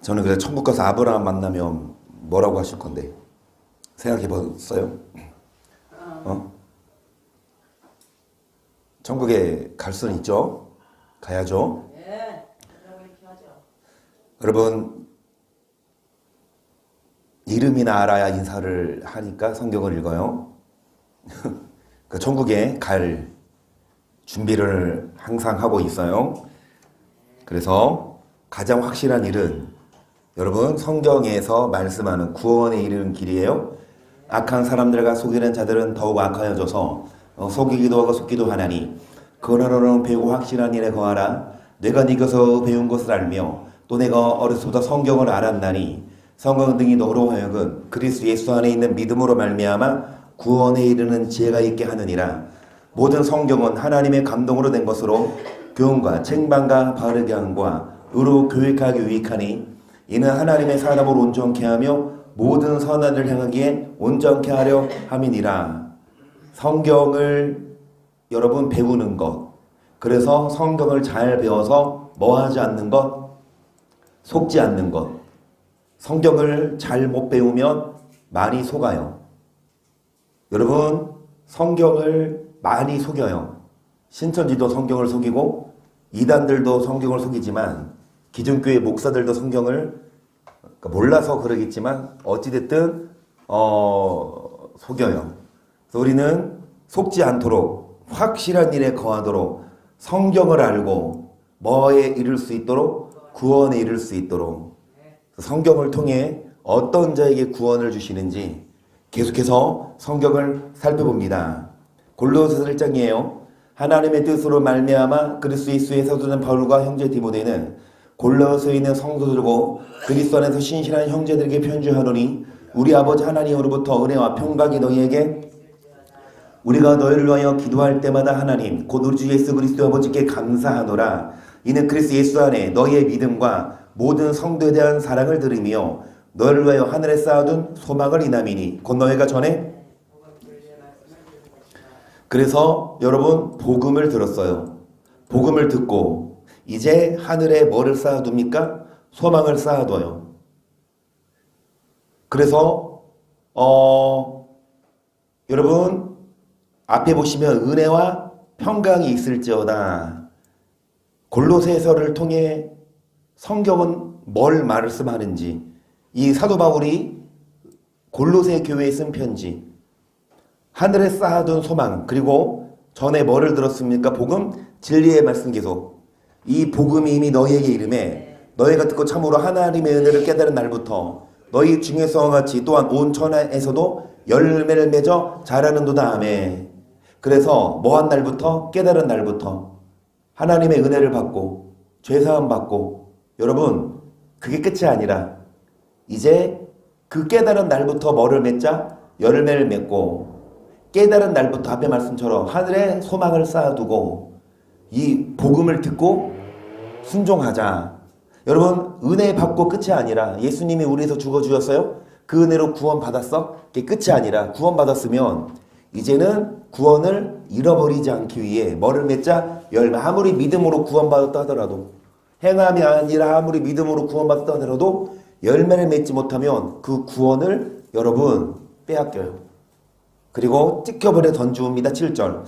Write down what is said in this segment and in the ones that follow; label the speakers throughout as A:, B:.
A: 저는 그래서 천국 가서 아브라함 만나면 뭐라고 하실 건데 생각해 봤어요? 천국에 갈 수는 있죠? 가야죠?
B: 네, 이렇게 하죠.
A: 여러분, 이름이나 알아야 인사를 하니까 성경을 읽어요. 그 천국에 갈 준비를 항상 하고 있어요. 그래서 가장 확실한 일은 여러분 성경에서 말씀하는 구원에 이르는 길이에요. 악한 사람들과 속이는 자들은 더욱 악하여져서 속이기도 하고 속기도 하나니 그러로는 배우고 확실한 일에 거하라. 내가 네 것을 배운 것을 알며 또 내가 어려서부터 성경을 알았나니 성경 등이 너로 하여금 그리스도 예수 안에 있는 믿음으로 말미암아 구원에 이르는 지혜가 있게 하느니라. 모든 성경은 하나님의 감동으로 된 것으로 교훈과 책망과 바르게 함과 의로 교육하기 유익하니 이는 하나님의 사람을 온전케 하며 모든 선한 일을 행하기에 온전케 하려 함이니라. 성경을 여러분 배우는 것, 그래서 성경을 잘 배워서 뭐하지 않는 것, 속지 않는 것. 성경을 잘 못 배우면 많이 속아요. 여러분 성경을 많이 속여요. 신천지도 성경을 속이고 이단들도 성경을 속이지만 기존교회 목사들도 성경을 몰라서 그러겠지만 어찌됐든 속여요. 그래서 우리는 속지 않도록 확실한 일에 거하도록 성경을 알고 뭐에 이를 수 있도록 구원에 이를 수 있도록 성경을 통해 어떤 자에게 구원을 주시는지 계속해서 성경을 살펴봅니다. 골로새서 1장이에요. 하나님의 뜻으로 말미암아 그리스도 예수의 사도된 바울과 형제 디모데는 골로새에 있는 성도들고 그리스도 안에서 신실한 형제들에게 편지하노니 우리 아버지 하나님으로부터 은혜와 평강이 너희에게 우리가 너희를 위하여 기도할 때마다 하나님 곧 우리 주 예수 그리스도 아버지께 감사하노라. 이는 그리스도 예수 안에 너희의 믿음과 모든 성도에 대한 사랑을 들으며 너희를 위하여 하늘에 쌓아둔 소망을 인함이니 곧 너희가 전에 그래서 여러분 복음을 들었어요. 복음을 듣고 이제 하늘에 뭐를 쌓아둡니까? 소망을 쌓아둬요. 그래서 여러분 앞에 보시면 은혜와 평강이 있을지어다. 골로새서를 통해 성경은 뭘 말씀하는지 이 사도 바울이 골로새 교회에 쓴 편지 하늘에 쌓아둔 소망 그리고 전에 뭐를 들었습니까? 복음 진리의 말씀 계속 이 복음이 이미 너희에게 이름에 너희가 듣고 참으로 하나님의 은혜를 깨달은 날부터 너희 중에서와 같이 또한 온 천하에서도 열매를 맺어 자라는도다. 아멘. 그래서 뭐한 날부터? 깨달은 날부터 하나님의 은혜를 받고 죄사함 받고 여러분 그게 끝이 아니라 이제 그 깨달은 날부터 뭐를 맺자? 열매를 맺고 깨달은 날부터 앞의 말씀처럼 하늘에 소망을 쌓아두고 이 복음을 듣고 순종하자. 여러분 은혜 받고 끝이 아니라 예수님이 우리에서 죽어주셨어요? 그 은혜로 구원 받았어? 그게 끝이 아니라 구원 받았으면 이제는 구원을 잃어버리지 않기 위해 뭐를 맺자? 열매. 아무리 믿음으로 구원받았다 하더라도 행함이 아니라 아무리 믿음으로 구원받았다 하더라도 열매를 맺지 못하면 그 구원을 여러분 빼앗겨요. 그리고 찢겨버려 던지옵니다. 7절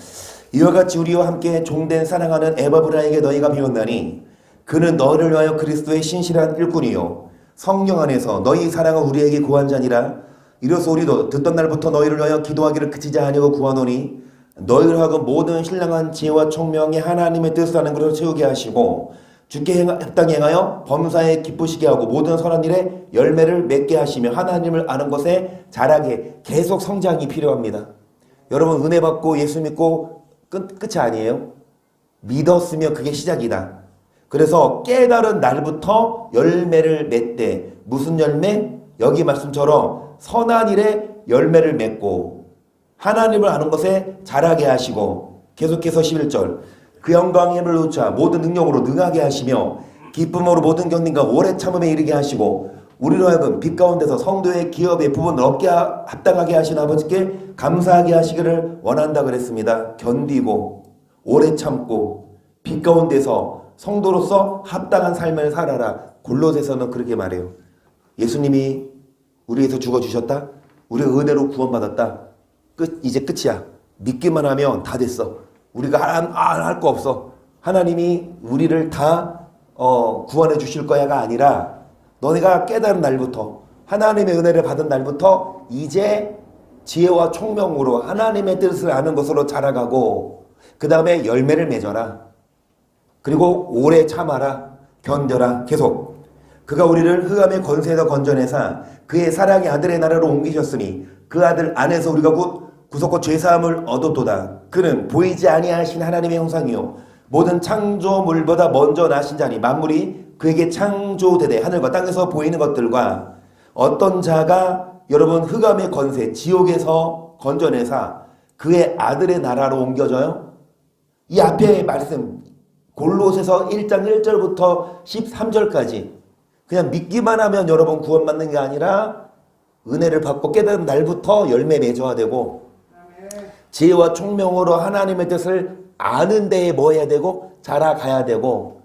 A: 이와 같이 우리와 함께 종된 사랑하는 에바브라에게 너희가 배웠나니 그는 너를 위하여 그리스도의 신실한 일꾼이요 성령 안에서 너희 사랑을 우리에게 구한 자니라. 이로써 우리도 듣던 날부터 너희를 위하여 기도하기를 그치지 아니하고 구하노니 너희를 하고 모든 신령한 지혜와 총명이 하나님의 뜻을 하는 것으로 채우게 하시고 주께 합당히 행하여 범사에 기쁘시게 하고 모든 선한 일에 열매를 맺게 하시며 하나님을 아는 것에 자라게 계속 성장이 필요합니다. 여러분 은혜 받고 예수 믿고 끝이 아니에요. 믿었으면 그게 시작이다. 그래서 깨달은 날부터 열매를 맺되 무슨 열매? 여기 말씀처럼 선한 일에 열매를 맺고 하나님을 아는 것에 자라게 하시고 계속해서 11절 그 영광의 힘을 놓자 모든 능력으로 능하게 하시며 기쁨으로 모든 견딘과 오래 참음에 이르게 하시고 우리로 하여금 빛 가운데서 성도의 기업의 부분을 얻게 합당하게 하신 아버지께 감사하게 하시기를 원한다 그랬습니다. 견디고 오래 참고 빛 가운데서 성도로서 합당한 삶을 살아라. 골로새서는 그렇게 말해요. 예수님이 우리에서 죽어주셨다. 우리가 은혜로 구원받았다. 이제 끝이야. 믿기만 하면 다 됐어. 우리가 할 거 없어. 하나님이 우리를 다 구원해 주실 거야가 아니라 너네가 깨달은 날부터 하나님의 은혜를 받은 날부터 이제 지혜와 총명으로 하나님의 뜻을 아는 것으로 자라가고 그 다음에 열매를 맺어라. 그리고 오래 참아라. 견뎌라. 계속. 그가 우리를 흑암의 권세에서 건져내사 그의 사랑의 아들의 나라로 옮기셨으니 그 아들 안에서 우리가 곧 구속과 죄사함을 얻었도다. 그는 보이지 아니하신 하나님의 형상이요 모든 창조물보다 먼저 나신 자니 만물이 그에게 창조되되 하늘과 땅에서 보이는 것들과 어떤 자가 여러분 흑암의 권세 지옥에서 건져내사 그의 아들의 나라로 옮겨져요. 이 앞에 말씀 골로새서 1장 1절부터 13절까지 그냥 믿기만 하면 여러분 구원받는 게 아니라 은혜를 받고 깨달은 날부터 열매 맺어야 되고 지혜와 총명으로 하나님의 뜻을 아는 데에 뭐 해야 되고 자라가야 되고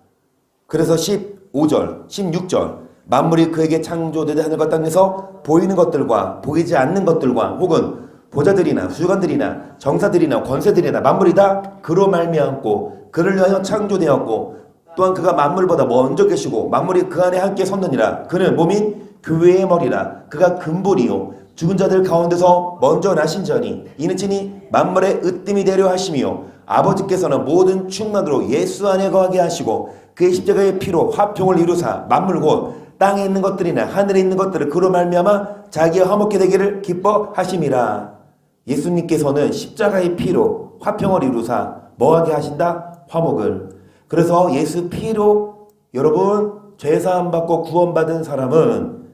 A: 그래서 15절 16절 만물이 그에게 창조되되 하늘과 땅에서 보이는 것들과 보이지 않는 것들과 혹은 보좌들이나 수관들이나 정사들이나 권세들이나 만물이 다 그로 말미암고 그를 위하여 창조되었고 또한 그가 만물보다 먼저 계시고 만물이 그 안에 함께 섰느니라. 그는 몸인 교회의 머리라. 그가 근본이요 죽은 자들 가운데서 먼저 나신 자니 이는 친히 만물의 으뜸이 되려 하심이요 아버지께서는 모든 충만으로 예수 안에 거하게 하시고 그의 십자가의 피로 화평을 이루사 만물 곧 땅에 있는 것들이나 하늘에 있는 것들을 그로 말미암아 자기와 화목케 되기를 기뻐하심이라. 예수님께서는 십자가의 피로 화평을 이루사 뭐하게 하신다? 화목을. 그래서 예수 피로 여러분 죄사함 받고 구원받은 사람은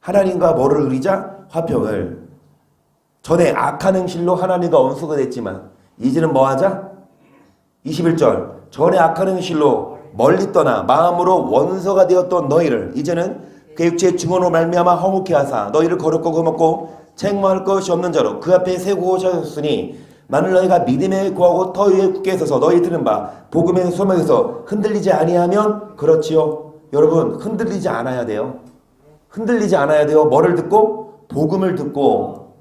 A: 하나님과 뭐를 누리자? 화평을. 전에 악한 행실로 하나님과 원수가 됐지만 이제는 뭐하자? 21절 전에 악한 행실로 멀리 떠나 마음으로 원수가 되었던 너희를 이제는 그 육체의 증언으로 말미암아 허무케 하사 너희를 거룩고 금없고 책망할 것이 없는 자로 그 앞에 세우고 오셨으니 만일 너희가 믿음에 구하고 터 위에 굳게 서서 너희 들은 바 복음의 소망에서 흔들리지 아니하면 그렇지요. 여러분 흔들리지 않아야 돼요. 흔들리지 않아야 돼요. 뭐를 듣고? 복음을 듣고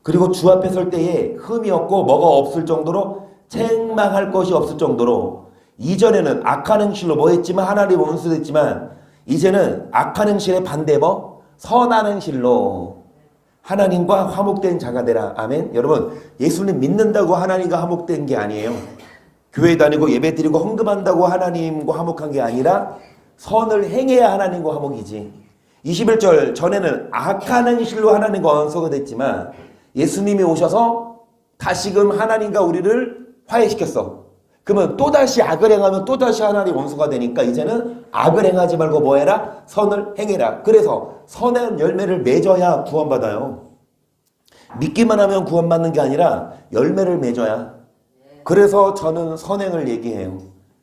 A: 그리고 주 앞에 설 때에 흠이 없고 뭐가 없을 정도로 책망할 것이 없을 정도로 이전에는 악한 행실로 뭐 했지만 하나님 원수 됐지만 이제는 악한 행실의 반대 뭐? 선한 행실로 하나님과 화목된 자가 되라. 아멘. 여러분 예수님 믿는다고 하나님과 화목된 게 아니에요. 교회 다니고 예배 드리고 헌금한다고 하나님과 화목한 게 아니라 선을 행해야 하나님과 화목이지. 21절 전에는 악한 행실로 하나님과 원수가 됐지만 예수님이 오셔서 다시금 하나님과 우리를 화해시켰어. 그러면 또다시 악을 행하면 또다시 하나님 원수가 되니까 이제는 악을 행하지 말고 뭐 해라? 선을 행해라. 그래서 선한 열매를 맺어야 구원받아요. 믿기만 하면 구원받는 게 아니라 열매를 맺어야. 그래서 저는 선행을 얘기해요.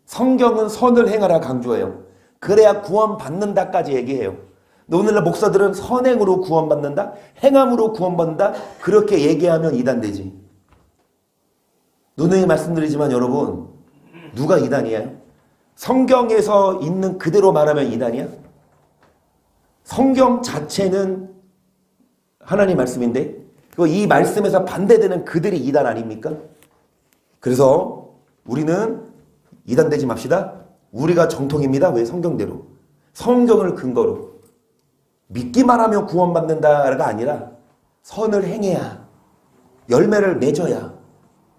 A: 성경은 선을 행하라 강조해요. 그래야 구원받는다까지 얘기해요. 오늘날 목사들은 선행으로 구원받는다? 행함으로 구원받는다? 그렇게 얘기하면 이단되지. 누누이 말씀드리지만 여러분 누가 이단이에요? 성경에서 있는 그대로 말하면 이단이야? 성경 자체는 하나님 말씀인데 이 말씀에서 반대되는 그들이 이단 아닙니까? 그래서 우리는 이단되지 맙시다. 우리가 정통입니다. 왜? 성경대로. 성경을 근거로. 믿기만 하면 구원받는다가 아니라 선을 행해야 열매를 맺어야.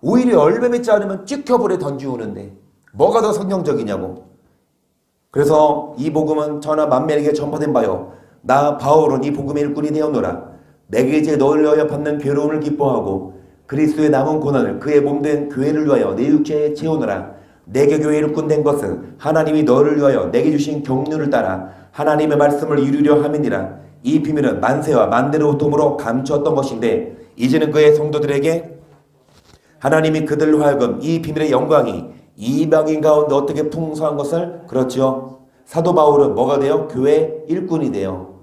A: 오히려 열매 맺지 않으면 찍혀불에 던지우는데 뭐가 더 성경적이냐고. 그래서 이 복음은 전하 만민에게 전파된 바요 나 바울은 이 복음의 일꾼이 되었노라. 내게 이제 너를 위하여 받는 괴로움을 기뻐하고 그리스도의 남은 고난을 그의 몸된 교회를 위하여 내 육체에 채우노라. 내게 교회의 일꾼 된 것은 하나님이 너를 위하여 내게 주신 경륜을 따라 하나님의 말씀을 이루려 함이니라. 이 비밀은 만세와 만대의 고통으로 감추었던 것인데 이제는 그의 성도들에게 하나님이 그들로 하여금 이 비밀의 영광이 이방인 가운데 어떻게 풍성한 것을 그렇지요. 사도 바울은 뭐가 돼요? 교회 일꾼이 돼요.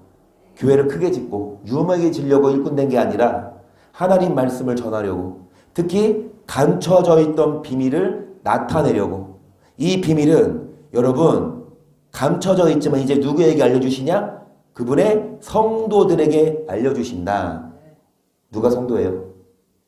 A: 교회를 크게 짓고 유명하게 지려고 일꾼 된 게 아니라 하나님 말씀을 전하려고 특히 감춰져 있던 비밀을 나타내려고 이 비밀은 여러분 감춰져 있지만 이제 누구에게 알려주시냐? 그분의 성도들에게 알려주신다. 누가 성도예요?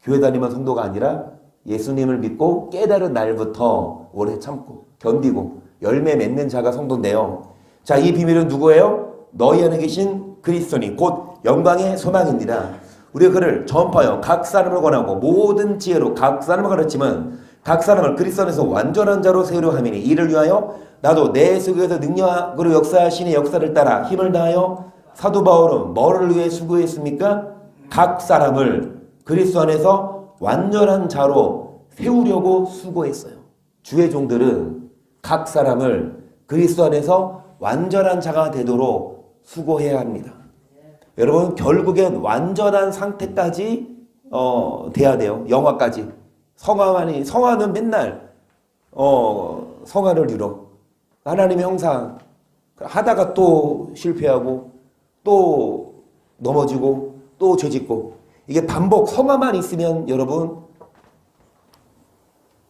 A: 교회 다니면 성도가 아니라 예수님을 믿고 깨달은 날부터 오래 참고 견디고 열매 맺는 자가 성도인데요. 자, 이 비밀은 누구예요? 너희 안에 계신 그리스도니 곧 영광의 소망입니다. 우리가 그를 전파하여 각 사람을 권하고 모든 지혜로 각 사람을 가르치면 각 사람을 그리스도 안에서 완전한 자로 세우려 함이니 이를 위하여 나도 내 속에서 능력으로 역사하시는 역사를 따라 힘을 다하여 사도 바울은 뭐를 위해 수고했습니까? 각 사람을 그리스도 안에서 완전한 자로 세우려고 수고했어요. 주의 종들은 각 사람을 그리스도 안에서 완전한 자가 되도록 수고해야 합니다. 여러분 결국엔 완전한 상태까지 돼야 돼요. 영화까지. 성화는 맨날 성화를 이뤄. 하나님의 형상 하다가 또 실패하고 또 넘어지고 또 죄짓고 이게 반복 성화만 있으면 여러분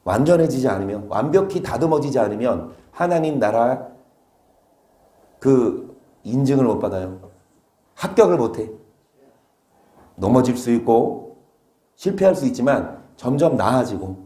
A: 완전해지지 않으면 완벽히 다듬어지지 않으면 하나님 나라 그 인증을 못 받아요. 합격을 못해. 넘어질 수 있고 실패할 수 있지만 점점 나아지고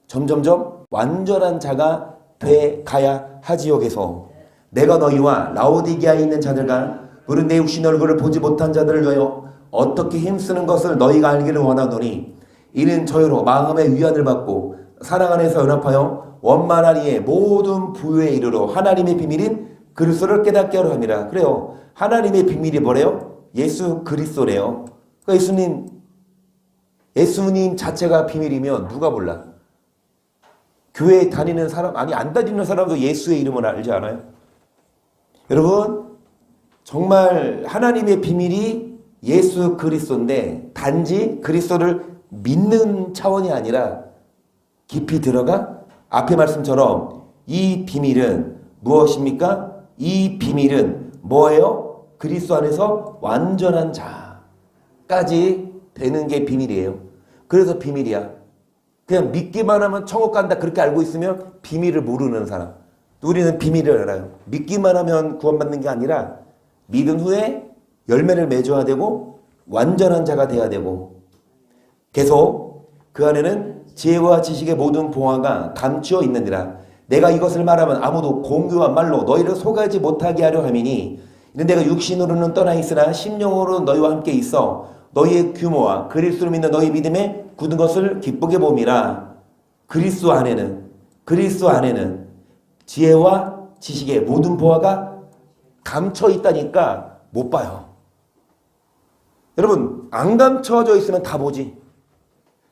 A: 점점점 완전한 자가 돼 가야 하지요. 계속 내가 너희와 라오디게아에 있는 자들과 물은 내 육신 얼굴을 보지 못한 자들을 위하여 어떻게 힘쓰는 것을 너희가 알기를 원하노니 이는 저희로 마음의 위안을 받고 사랑 안에서 연합하여 원만한 이의 모든 부유에 이르러 하나님의 비밀인 그리스도를 깨닫게 하려 함이라. 그래요. 하나님의 비밀이 뭐래요? 예수 그리스도래요. 그러니까 예수님 자체가 비밀이면 누가 몰라? 교회에 다니는 사람, 아니 안 다니는 사람도 예수의 이름을 알지 않아요? 여러분 정말 하나님의 비밀이 예수 그리스도인데 단지 그리스도를 믿는 차원이 아니라 깊이 들어가 앞의 말씀처럼 이 비밀은 무엇입니까? 이 비밀은 뭐예요? 그리스도 안에서 완전한 자까지 되는 게 비밀이에요. 그래서 비밀이야. 그냥 믿기만 하면 천국 간다 그렇게 알고 있으면 비밀을 모르는 사람. 우리는 비밀을 알아요. 믿기만 하면 구원받는 게 아니라 믿은 후에 열매를 맺어야 되고 완전한 자가 돼야 되고 계속 그 안에는 지혜와 지식의 모든 보화가 감추어 있느니라. 내가 이것을 말하면 아무도 공교한 말로 너희를 속하지 못하게 하려 함이니 이는 내가 육신으로는 떠나 있으나 심령으로는 너희와 함께 있어 너희의 규모와 그리스도를 믿는 너희 믿음에 굳은 것을 기쁘게 봄이라. 그리스도 안에는 지혜와 지식의 모든 보화가 감춰 있다니까 못 봐요. 여러분 안 감춰져 있으면 다 보지.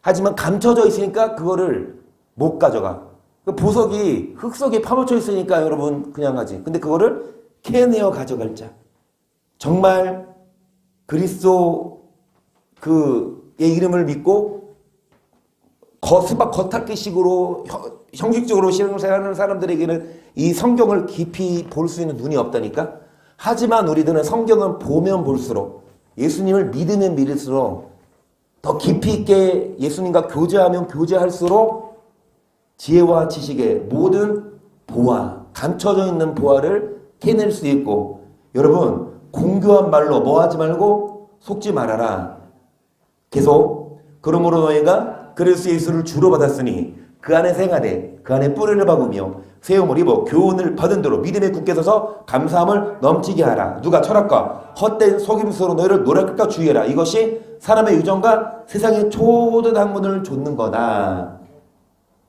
A: 하지만 감춰져 있으니까 그거를 못 가져가. 그 보석이 흙 속에 파묻혀 있으니까 여러분 그냥 가지. 근데 그거를 캐내어 가져갈 자. 정말 그리스도의 이름을 믿고 겉핥기식으로 형식적으로 신앙생활하는 사람들에게는 이 성경을 깊이 볼 수 있는 눈이 없다니까. 하지만 우리들은 성경은 보면 볼수록 예수님을 믿으면 믿을수록 더 깊이 있게 예수님과 교제하면 교제할수록 지혜와 지식의 모든 보화, 감춰져 있는 보화를 캐낼 수 있고 여러분 공교한 말로 뭐하지 말고 속지 말아라. 계속 그러므로 너희가 그리스도 예수를 주로 받았으니 그 안에 생하되 그 안에 뿌리를 박으며 세움을 입어 교훈을 받은 대로 믿음에 굳게 서서 감사함을 넘치게 하라. 누가 철학과 헛된 속임수로 너희를 노략할까 주의해라. 이것이 사람의 유전과 세상의 초든 학문을 좇는 거다.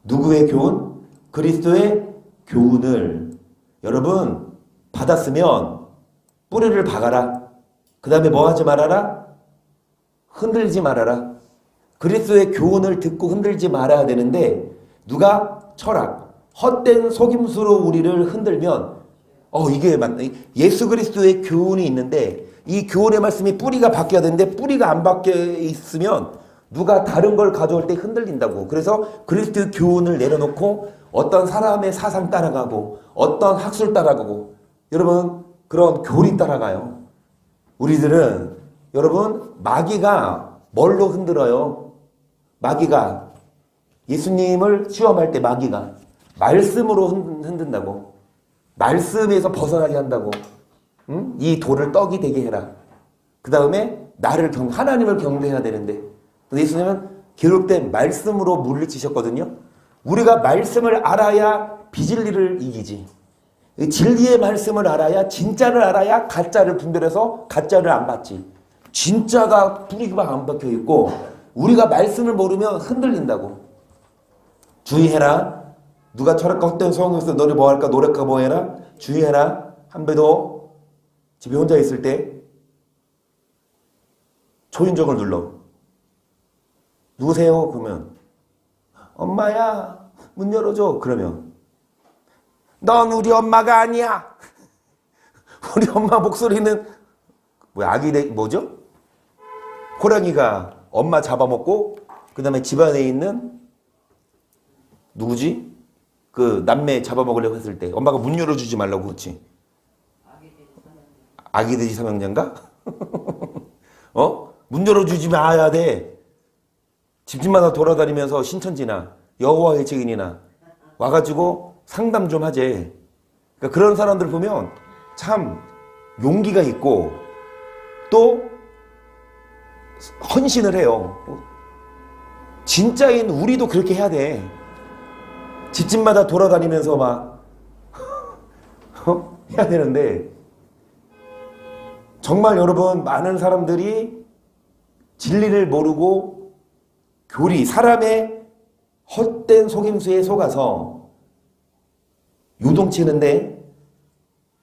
A: 누구의 교훈? 그리스도의 교훈을 여러분 받았으면 뿌리를 박아라. 그 다음에 뭐 하지 말아라? 흔들지 말아라. 그리스도의 교훈을 듣고 흔들지 말아야 되는데 누가 철학, 헛된 속임수로 우리를 흔들면 이게 맞네. 예수 그리스도의 교훈이 있는데 이 교훈의 말씀이 뿌리가 바뀌어야 되는데 뿌리가 안 바뀌어 있으면 누가 다른 걸 가져올 때 흔들린다고. 그래서 그리스도의 교훈을 내려놓고 어떤 사람의 사상 따라가고 어떤 학술 따라가고 여러분 그런 교리 따라가요. 우리들은 여러분 마귀가 뭘로 흔들어요? 마귀가 예수님을 시험할 때 마귀가 말씀으로 흔든다고. 말씀에서 벗어나게 한다고. 응? 이 돌을 떡이 되게 해라. 그 다음에 하나님을 경배해야 되는데. 예수님은 기록된 말씀으로 물리치셨거든요. 우리가 말씀을 알아야 비진리를 이기지. 진리의 말씀을 알아야, 진짜를 알아야 가짜를 분별해서 가짜를 안 받지. 진짜가 뿌리가 안 박혀 있고 우리가 말씀을 모르면 흔들린다고. 주의해라. 누가 철학과 헛된 소원에서 너를 뭐 할까 노력하 뭐 해라. 주의해라. 한배도 집에 혼자 있을 때 초인종을 눌러. 누구세요? 그러면 엄마야 문 열어줘. 그러면 넌 우리 엄마가 아니야. 우리 엄마 목소리는 뭐죠? 호랑이가 엄마 잡아먹고 그 다음에 집안에 있는 누구지? 그 남매 잡아먹으려고 했을 때 엄마가 문 열어주지 말라고 그랬지. 아기 돼지 삼형제인가? 문 열어주지 마야 돼. 집집마다 돌아다니면서 신천지나 여호와의 증인이나 와가지고 상담 좀 하재. 그러니까 그런 사람들 보면 참 용기가 있고 또 헌신을 해요. 진짜인 우리도 그렇게 해야 돼. 집집마다 돌아다니면서 막 해야 되는데 정말 여러분 많은 사람들이 진리를 모르고 사람의 헛된 속임수에 속아서 요동치는데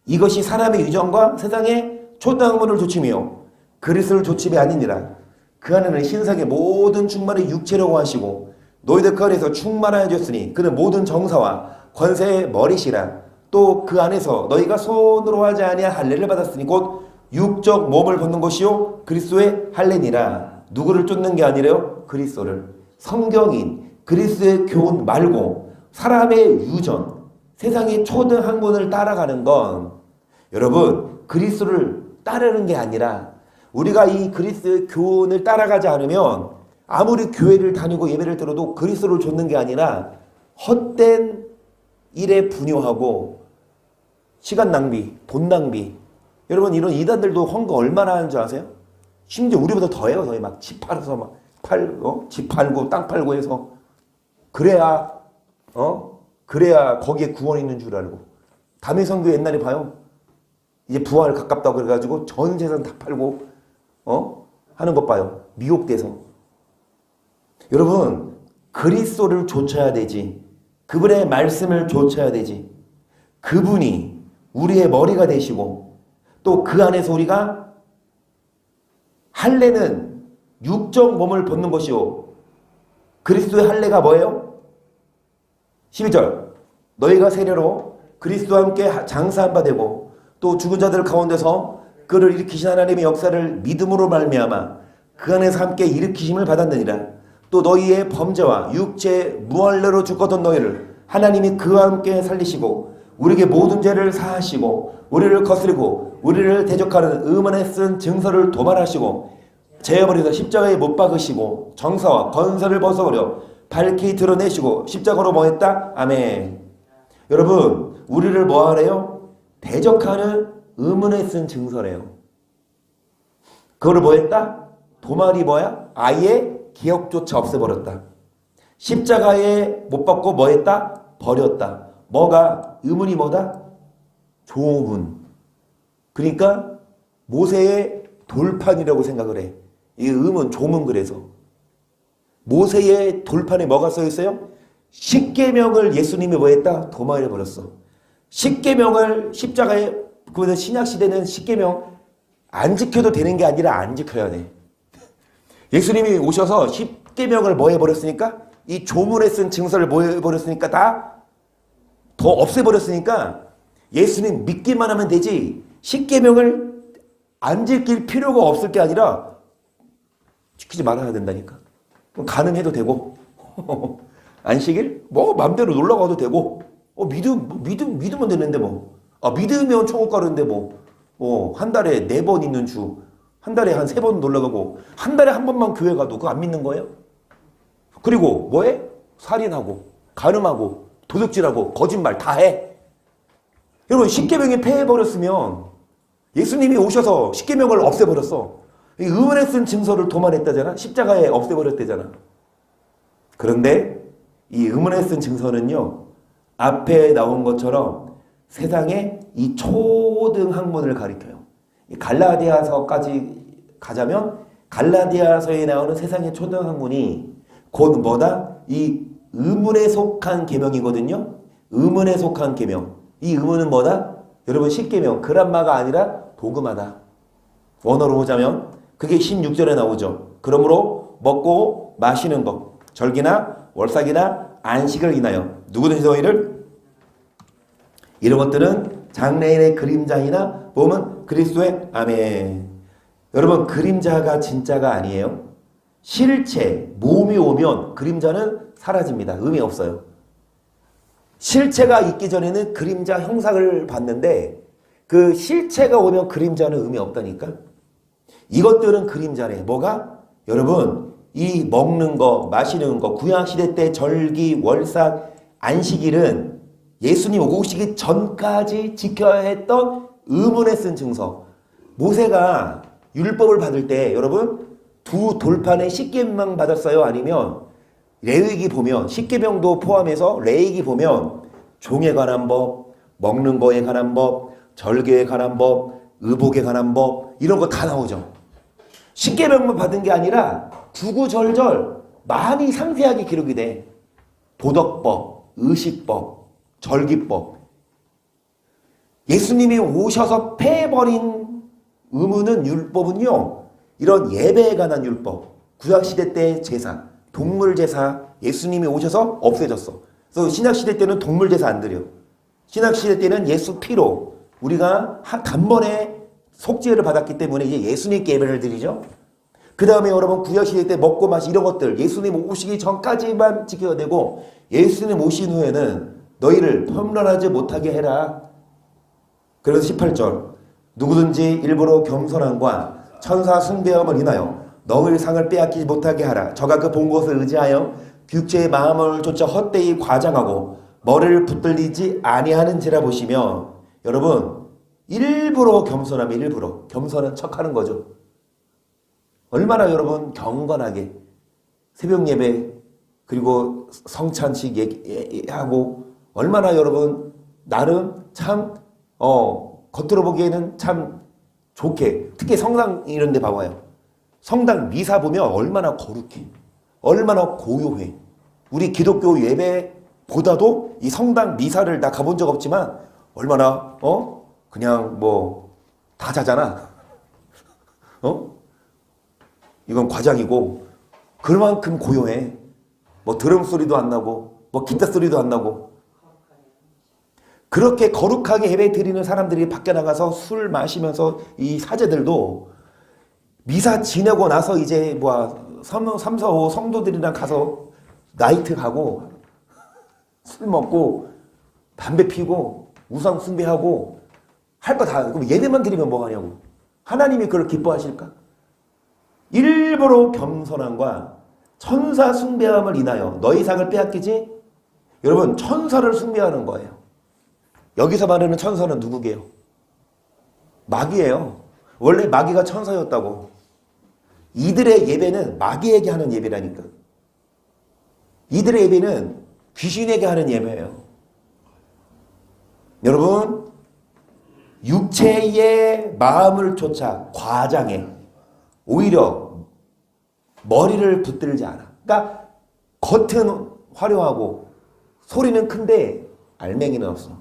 A: 이것이 사람의 유전과 세상의 초당문을 조침이요 그리스도를 조침이 아니니라. 그 안에는 신상의 모든 충만을 육체로 하시고 너희들 그 안에서 충만하여 졌으니 그는 모든 정사와 권세의 머리시라. 또 그 안에서 너희가 손으로 하지 아니한 할례를 받았으니 곧 육적 몸을 벗는 것이요 그리스도의 할례니라. 누구를 쫓는 게 아니래요? 그리스도를. 성경인 그리스도의 교훈 말고 사람의 유전, 세상의 초등 학문을 따라가는 건 여러분 그리스도를 따르는 게 아니라 우리가 이 그리스도의 교훈을 따라가지 않으면 아무리 교회를 다니고 예배를 들어도 그리스도를 좇는 게 아니라 헛된 일에 분요하고 시간 낭비, 돈 낭비. 여러분 이런 이단들도 헌금 얼마나 하는 줄 아세요? 심지어 우리보다 더해요. 저희 막 집 팔아서 막 집 팔고 땅 팔고 해서 그래야 거기에 구원 있는 줄 알고. 담의성교 옛날에 봐요. 이제 부활 가깝다고 그래가지고 전 재산 다 팔고 하는 것 봐요. 미혹돼서. 여러분 그리스도를 좇아야 되지. 그분의 말씀을 좇아야 되지. 그분이 우리의 머리가 되시고 또 그 안에서 우리가 할례는 육적 몸을 벗는 것이요 그리스도의 할례가 뭐예요? 12절 너희가 세례로 그리스도와 함께 장사한 바 되고 또 죽은 자들 가운데서 그를 일으키신 하나님의 역사를 믿음으로 말미암아 그 안에서 함께 일으키심을 받았느니라. 또 너희의 범죄와 육체의 무할례로 죽었던 너희를 하나님이 그와 함께 살리시고 우리에게 모든 죄를 사하시고 우리를 거스리고 우리를 대적하는 의문에 쓴 증서를 도말하시고 제어버려서 십자가에 못 박으시고 정사와 권세를 벗어버려 밝히 드러내시고 십자가로 뭐 했다? 아멘. 여러분 우리를 뭐 하래요? 대적하는 의문에 쓴 증서래요. 그거를 뭐 했다? 도말이 뭐야? 아예 기억조차 없애버렸다. 십자가에 못 박고 뭐 했다? 버렸다. 뭐가? 의문이 뭐다? 조문. 그러니까 모세의 돌판이라고 생각을 해. 이 의문, 조문. 그래서 모세의 돌판에 뭐가 써 있어요? 십계명을 예수님이 뭐 했다? 도말해 버렸어. 십계명을 십자가에 그래서 신약 시대는 십계명 안 지켜도 되는 게 아니라 안 지켜야 돼. 예수님이 오셔서 십계명을 뭐 해버렸으니까 이 조문에 쓴 증서를 뭐 해버렸으니까 다 더 없애버렸으니까 예수님 믿기만 하면 되지 십계명을 안 지킬 필요가 없을 게 아니라 지키지 말아야 된다니까. 그럼 가늠해도 되고 안식일 뭐 맘대로 놀러 가도 되고 믿으면 되는데 뭐 믿으면 천국 가는데 뭐 한 달에 4번 있는 주 한 달에 한 3번 놀러 가고 한 달에 한 번만 교회 가도 그거 안 믿는 거예요? 그리고 뭐해? 살인하고 가늠하고 도둑질하고 거짓말 다 해. 여러분 십계명이 폐해버렸으면 예수님이 오셔서 십계명을 없애버렸어. 이 의문에 쓴 증서를 도말했다잖아. 십자가에 없애버렸대잖아. 그런데 이 의문에 쓴 증서는요. 앞에 나온 것처럼 세상의 이 초등 학문을 가리켜요. 갈라디아서까지 가자면 갈라디아서에 나오는 세상의 초등 학문이 곧 뭐다? 이 의문에 속한 계명이거든요. 의문에 속한 계명. 이 의문은 뭐다? 여러분 십계명. 그람마가 아니라 도그마다. 원어로 보자면 그게 16절에 나오죠. 그러므로 먹고 마시는 것, 절기나 월삭이나 안식을 인하여 누구든지 너희를 이런 것들은 장래인의 그림자이나 보면 그리스도의 아멘. 여러분 그림자가 진짜가 아니에요. 실체, 몸이 오면 그림자는 사라집니다. 의미 없어요. 실체가 있기 전에는 그림자 형상을 봤는데 그 실체가 오면 그림자는 의미 없다니까. 이것들은 그림자래. 뭐가? 여러분 이 먹는 거 마시는 거 구약시대 때 절기 월삭 안식일은 예수님 오시기 전까지 지켜야 했던 의문에 쓴 증서. 모세가 율법을 받을 때 여러분 두 돌판에 십계명 받았어요? 아니면 레위기 보면 십계명도 포함해서 레위기 보면 종에 관한 법, 먹는 거에 관한 법, 절개에 관한 법, 의복에 관한 법 이런 거 다 나오죠. 십계명만 받은 게 아니라 구구절절 많이 상세하게 기록이 돼. 도덕법, 의식법, 절기법. 예수님이 오셔서 폐해버린 의무는 율법은요. 이런 예배에 관한 율법, 구약시대 때 제사, 동물제사 예수님이 오셔서 없애졌어. 그래서 신약시대 때는 동물제사 안 드려. 신약시대 때는 예수 피로 우리가 단번에 속죄를 받았기 때문에 이제 예수님께 예배를 드리죠. 그 다음에 여러분 구약시대 때 먹고 마시 이런 것들 예수님 오시기 전까지만 지켜야 되고 예수님 오신 후에는 너희를 험난하지 못하게 해라. 그래서 18절 누구든지 일부러 겸손함과 천사 숭배함을 인하여 너희 상을 빼앗기지 못하게 하라. 저가 그 본 것을 의지하여 육체의 마음을 쫓아 헛되이 과장하고 머리를 붙들리지 아니하는지라 보시며 여러분 일부러 겸손하면 일부러 겸손한 척하는 거죠. 얼마나 여러분 경건하게 새벽 예배 그리고 성찬식 얘기하고 얼마나 여러분 나름 참 겉으로 보기에는 참 좋게 특히 성당 이런 데 봐봐요. 성당 미사 보면 얼마나 거룩해. 얼마나 고요해. 우리 기독교 예배보다도 이 성당 미사를 나 가본 적 없지만 얼마나 그냥 뭐 다 자잖아. 이건 과장이고 그만큼 고요해. 뭐 드럼 소리도 안 나고 뭐 기타 소리도 안 나고 그렇게 거룩하게 예배 드리는 사람들이 밖에 나가서 술 마시면서 이 사제들도 미사 지내고 나서 이제 3, 4, 5 성도들이랑 가서 나이트 가고 술 먹고 담배 피고 우상 숭배하고 할 거 다 그럼 예배만 드리면 뭐 하냐고. 하나님이 그걸 기뻐하실까? 일부러 겸손함과 천사 숭배함을 인하여 너희 상을 빼앗기지? 여러분 천사를 숭배하는 거예요. 여기서 말하는 천사는 누구게요? 마귀예요. 원래 마귀가 천사였다고. 이들의 예배는 마귀에게 하는 예배라니까. 이들의 예배는 귀신에게 하는 예배예요. 여러분 육체의 마음을 쫓아 과장해. 오히려 머리를 붙들지 않아. 그러니까 겉은 화려하고 소리는 큰데 알맹이는 없어.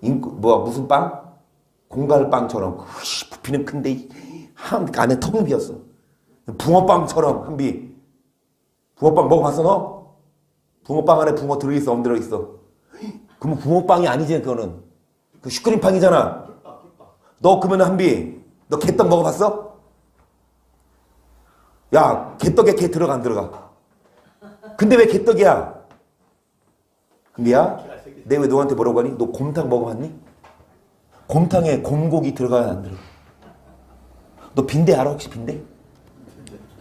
A: 무슨 빵? 공갈빵처럼 부피는 큰데 안에 텅 비었어. 붕어빵처럼 한비. 붕어빵 먹어봤어 너? 붕어빵 안에 붕어 들어있어 안 들어있어? 그러면 붕어빵이 아니지 그거는. 그 슈크림빵이잖아. 너 그러면 한비 너 개떡 먹어봤어? 야 개떡에 개 들어가 안 들어가? 근데 왜 개떡이야? 한비야 내가 왜 너한테 뭐라고 하니? 너 곰탕 먹어봤니? 곰탕에 곰고기 들어가야 안 들어가? 너 빈대 알아 혹시 빈대?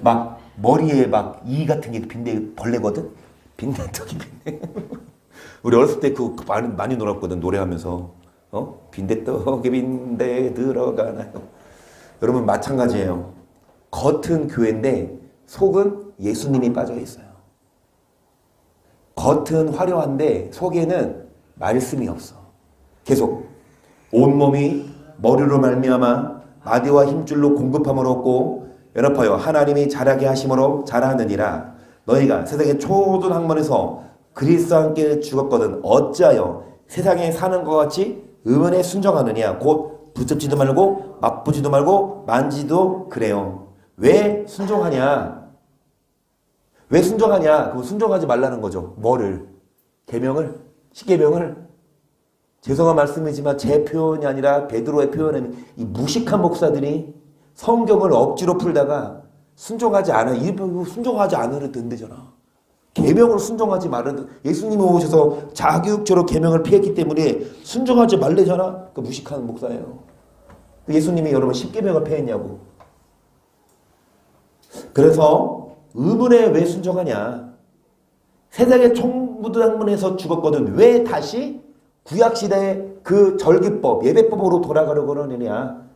A: 막 머리에 막 이 같은 게 빈대 벌레거든? 빈대떡이 빈대. 우리 어렸을 때 그 많이 놀았거든, 노래하면서. 빈대떡에 빈대 들어가나요? 여러분, 마찬가지예요. 겉은 교회인데 속은 예수님이 빠져 있어요. 겉은 화려한데 속에는 말씀이 없어. 계속 온몸이 머리로 말미암아 마디와 힘줄로 공급함을 얻고 연합하여 하나님이 자라게 하심으로 자라느니라. 너희가 세상의 초등 학문에서 그리스도와 함께 죽었거든 어찌하여 세상에 사는 것 같이 의문에 순종하느냐. 곧 붙잡지도 말고 맛보지도 말고 만지도 그래요. 왜 순종하냐? 왜 순종하냐? 그거 순종하지 말라는 거죠. 뭐를? 계명을? 십계명을? 죄송한 말씀이지만 제 표현이 아니라 베드로의 표현은 이 무식한 목사들이 성경을 억지로 풀다가 순종하지 않으려 된대잖아. 계명을 순종하지 말은 예수님이 오셔서 자기육체로 계명을 피했기 때문에 순종하지 말래잖아. 그 무식한 목사예요. 예수님이 여러분 십계명을 폐했냐고. 그래서 의문에 왜 순종하냐? 세상의 총무당문에서 죽었거든. 왜 다시 구약시대의 그 절기법, 예배법으로 돌아가려고 그러느냐?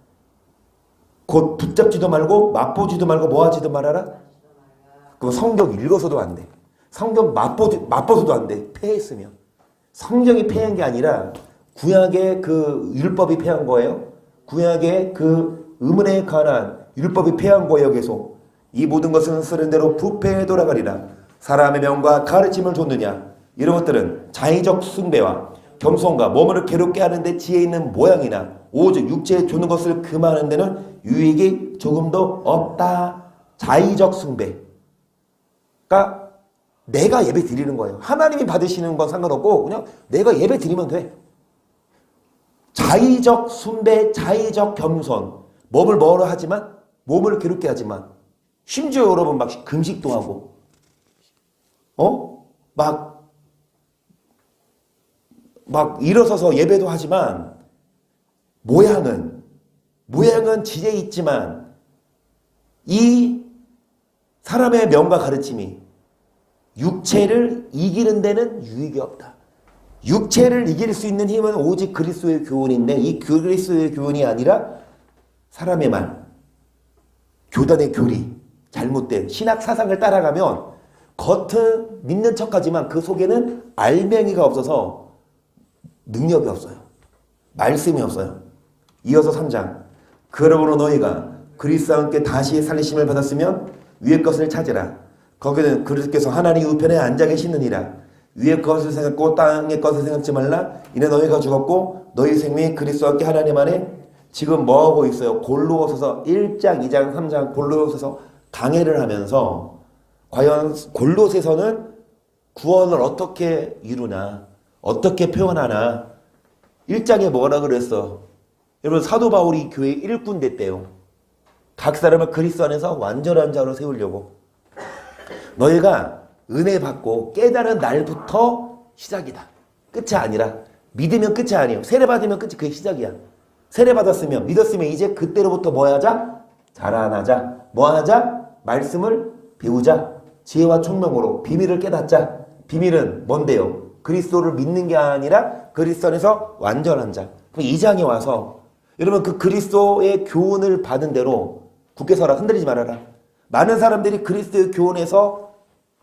A: 곧 붙잡지도 말고 맛보지도 말고 뭐하지도 말아라? 그거 성경 읽어서도 안 돼. 성경 맛보서도 안 돼. 폐했으면. 성경이 폐한 게 아니라 구약의 그 율법이 폐한 거예요. 구약의 그 의문에 관한 율법이 폐한 거예요. 계속. 이 모든 것은 쓰는 대로 부패에 돌아가리라. 사람의 명과 가르침을 줬느냐. 이런 것들은 자의적 숭배와 겸손과 몸을 괴롭게 하는데 지혜 있는 모양이나 오직 육체에 주는 것을 금하는 데는 유익이 조금도 없다. 자의적 숭배가 내가 예배 드리는 거예요. 하나님이 받으시는 건 상관없고 그냥 내가 예배 드리면 돼. 자의적 숭배, 자의적 겸손. 몸을 뭐라 하지만 몸을 괴롭게 하지만 심지어 여러분 막 금식도 하고 막 일어서서 예배도 하지만 모양은 지혜 있지만 이 사람의 명과 가르침이 육체를 이기는 데는 유익이 없다. 육체를 이길 수 있는 힘은 오직 그리스도의 교훈인데 이 그리스도의 교훈이 아니라 사람의 말, 교단의 교리, 잘못된 신학 사상을 따라가면 겉은 믿는 척하지만 그 속에는 알맹이가 없어서 능력이 없어요. 말씀이 없어요. 이어서 3장. 그러므로 너희가 그리스도와 함께 다시 살리심을 받았으면 위의 것을 찾으라. 거기는 그리스도께서 하나님 우편에 앉아 계시느니라. 위의 것을 생각고 땅의 것을 생각지 말라. 이는 너희가 죽었고 너희 생명이 그리스도와 함께 하나님 안에 지금 뭐하고 있어요? 골로새서 1장, 2장, 3장 골로새서 강해를 하면서 과연 골로새서는 구원을 어떻게 이루나 어떻게 표현하나 1장에 뭐라 그랬어? 여러분 사도 바울이 교회 일꾼 됐대요. 각 사람을 그리스도 안에서 완전한 자로 세우려고. 너희가 은혜 받고 깨달은 날부터 시작이다. 끝이 아니라 믿으면 끝이 아니에요. 세례 받으면 끝이 그게 시작이야. 세례 받았으면 믿었으면 이제 그때로부터 뭐 하자? 자라나자. 뭐 하자? 말씀을 배우자. 지혜와 총명으로 비밀을 깨닫자. 비밀은 뭔데요? 그리스도를 믿는 게 아니라 그리스도 안에서 완전한 자. 그럼 2장에 와서 여러분 그 그리스도의 교훈을 받은 대로 굳게 서라. 흔들리지 말아라. 많은 사람들이 그리스도의 교훈에서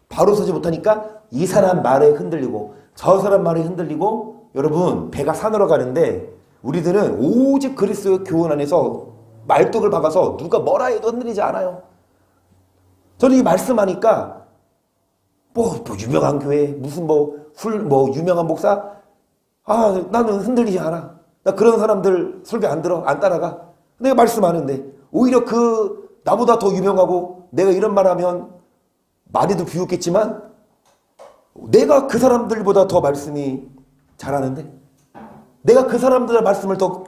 A: 바로 서지 못하니까 이 사람 말에 흔들리고 저 사람 말에 흔들리고 여러분 배가 산으로 가는데 우리들은 오직 그리스도의 교훈 안에서 말뚝을 박아서 누가 뭐라 해도 흔들리지 않아요. 저는 이 말씀하니까 뭐 유명한 교회 무슨 유명한 목사 나는 흔들리지 않아. 나 그런 사람들 설교 안 들어 안 따라가. 내가 말씀하는데 오히려 그 나보다 더 유명하고 내가 이런 말하면 많이도 비웃겠지만 내가 그 사람들보다 더 말씀이 잘하는데 내가 그 사람들의 말씀을 더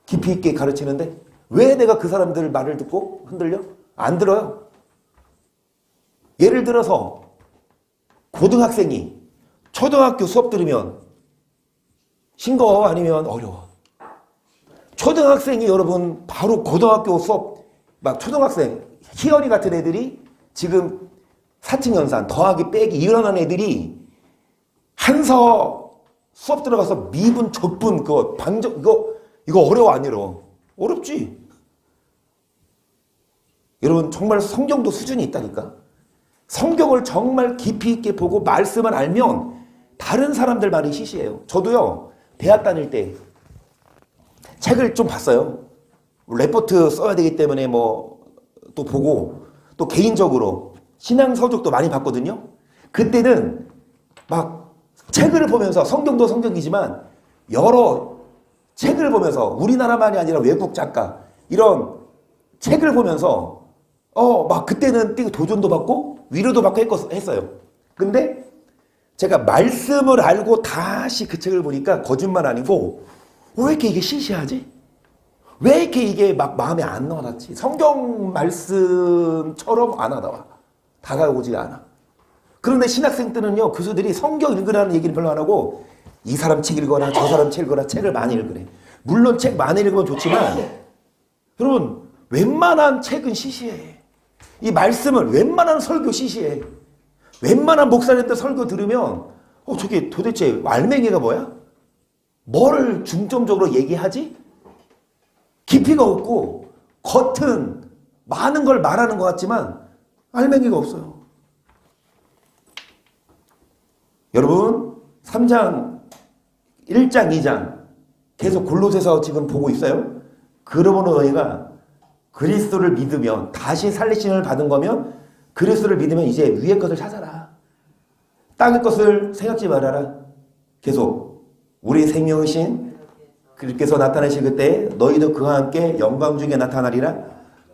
A: 깊이 있게 가르치는데 왜 내가 그 사람들 말을 듣고 흔들려? 안 들어요. 예를 들어서 고등학생이 초등학교 수업 들으면 싱거워 아니면 어려워? 초등학생이 여러분 바로 고등학교 수업 막 초등학생 희열이 같은 애들이 지금 사층연산, 더하기 빼기 일어나는 애들이 한서 수업 들어가서 미분, 적분, 그거 방정, 이거 어려워 안 어려워? 어렵지. 여러분 정말 성경도 수준이 있다니까. 성경을 정말 깊이 있게 보고 말씀을 알면 다른 사람들 말이 시시해요. 저도요 대학 다닐 때 책을 좀 봤어요. 레포트 써야 되기 때문에 뭐 또 보고 또 개인적으로 신앙 서적도 많이 봤거든요. 그때는 막 책을 보면서 성경도 성경이지만 여러 책을 보면서 우리나라만이 아니라 외국 작가 이런 책을 보면서 막 그때는 도전도 받고 위로도 받고 했어요. 근데 제가 말씀을 알고 다시 그 책을 보니까 거짓말 아니고 왜 이렇게 이게 시시하지? 왜 이렇게 이게 막 마음에 안 와닿지? 성경 말씀처럼 안 와닿아. 다가오지 않아. 그런데 신학생 때는요, 교수들이 성경 읽으라는 얘기를 별로 안 하고 이 사람 책 읽어라, 저 사람 책 읽어라, 책을 많이 읽으래. 물론 책 많이 읽으면 좋지만 여러분 웬만한 책은 시시해. 이 말씀을 웬만한 설교 시시해. 웬만한 목사님들 설교 들으면 저게 도대체 알맹이가 뭐야? 뭐를 중점적으로 얘기하지? 깊이가 없고 겉은 많은 걸 말하는 것 같지만 알맹이가 없어요. 여러분 3장 1장 2장 계속 골로새서 지금 보고 있어요. 그러므로 너희가 그리스도를 믿으면 다시 살리심을 받은 거면 그리스도를 믿으면 이제 위의 것을 찾아라. 땅의 것을 생각지 말아라. 계속 우리 생명이신 그리스도께서 나타나실 그때 너희도 그와 함께 영광 중에 나타나리라.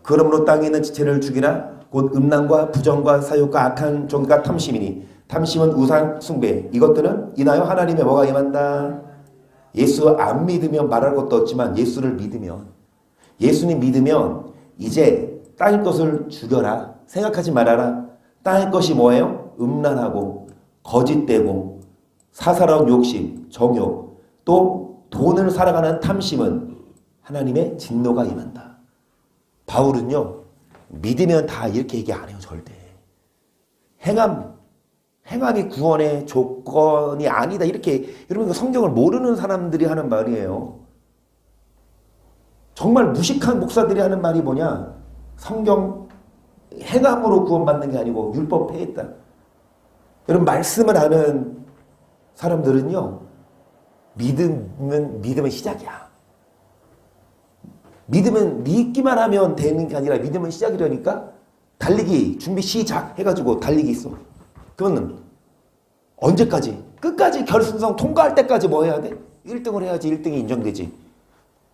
A: 그러므로 땅에 있는 지체를 죽이라. 곧 음란과 부정과 사욕과 악한 종과 탐심이니 탐심은 우상 숭배. 이것들은 인하여 하나님의 뭐가 임한다. 예수 안 믿으면 말할 것도 없지만 예수를 믿으면 예수님 믿으면 이제 땅의 것을 죽여라. 생각하지 말아라. 땅의 것이 뭐예요? 음란하고 거짓되고 사사로운 욕심, 정욕, 또 돈을 살아가는 탐심은 하나님의 진노가 임한다. 바울은요, 믿으면 다 이렇게 얘기 안 해요, 절대. 행함이 구원의 조건이 아니다. 이렇게, 여러분, 성경을 모르는 사람들이 하는 말이에요. 정말 무식한 목사들이 하는 말이 뭐냐? 성경 행함으로 구원받는 게 아니고 율법 폐했다. 여러분, 말씀을 아는 사람들은요, 믿음은 시작이야. 믿음은 믿기만 하면 되는 게 아니라 믿음은 시작이라니까. 달리기 준비 시작 해가지고 달리기 있어. 그러면 언제까지? 끝까지 결승선 통과할 때까지 뭐 해야 돼? 1등을 해야지 1등이 인정되지.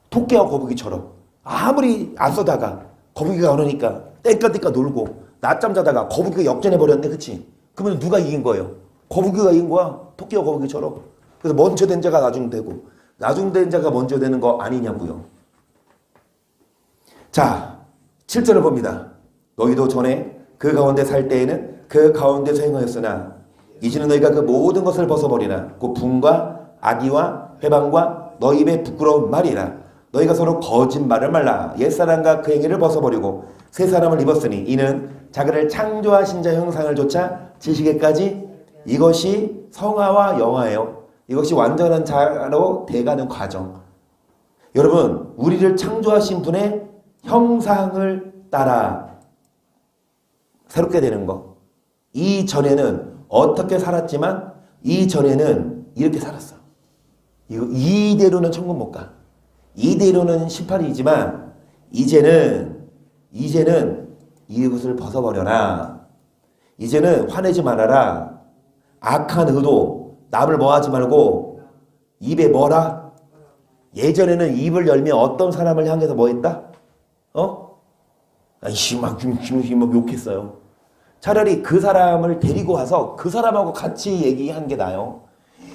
A: 토끼와 거북이처럼 아무리 앞서다가 거북이가 오르니까 땡까땡까 놀고 낮잠 자다가 거북이가 역전해버렸네. 그치? 그러면 누가 이긴 거예요? 거북이가 이긴 거야. 토끼와 거북이처럼. 그래서 먼저 된 자가 나중 되고 나중 된 자가 먼저 되는 거 아니냐고요. 자, 7절을 봅니다. 너희도 전에 그 가운데 살 때에는 그 가운데서 행하였으나 이제는 너희가 그 모든 것을 벗어버리라. 곧 분과 악의와 회방과 너희 입의 부끄러운 말이라. 너희가 서로 거짓말을 말라. 옛사람과 그 행위를 벗어버리고 새 사람을 입었으니 이는 자기를 창조하신 자 형상을 조차 지시기까지 이것이 성화와 영화예요. 이것이 완전한 자로 돼가는 과정. 여러분, 우리를 창조하신 분의 형상을 따라 새롭게 되는 거. 이전에는 어떻게 살았지만 이전에는 이렇게 살았어. 이대로는 천국 못 가. 이대로는 18이지만 이제는 이것을 벗어버려라. 이제는 화내지 말아라. 악한 의도 남을 뭐하지 말고 입에 뭐라? 예전에는 입을 열면 어떤 사람을 향해서 뭐 했다? 막 욕했어요. 차라리 그 사람을 데리고 와서 그 사람하고 같이 얘기한 게 나아요.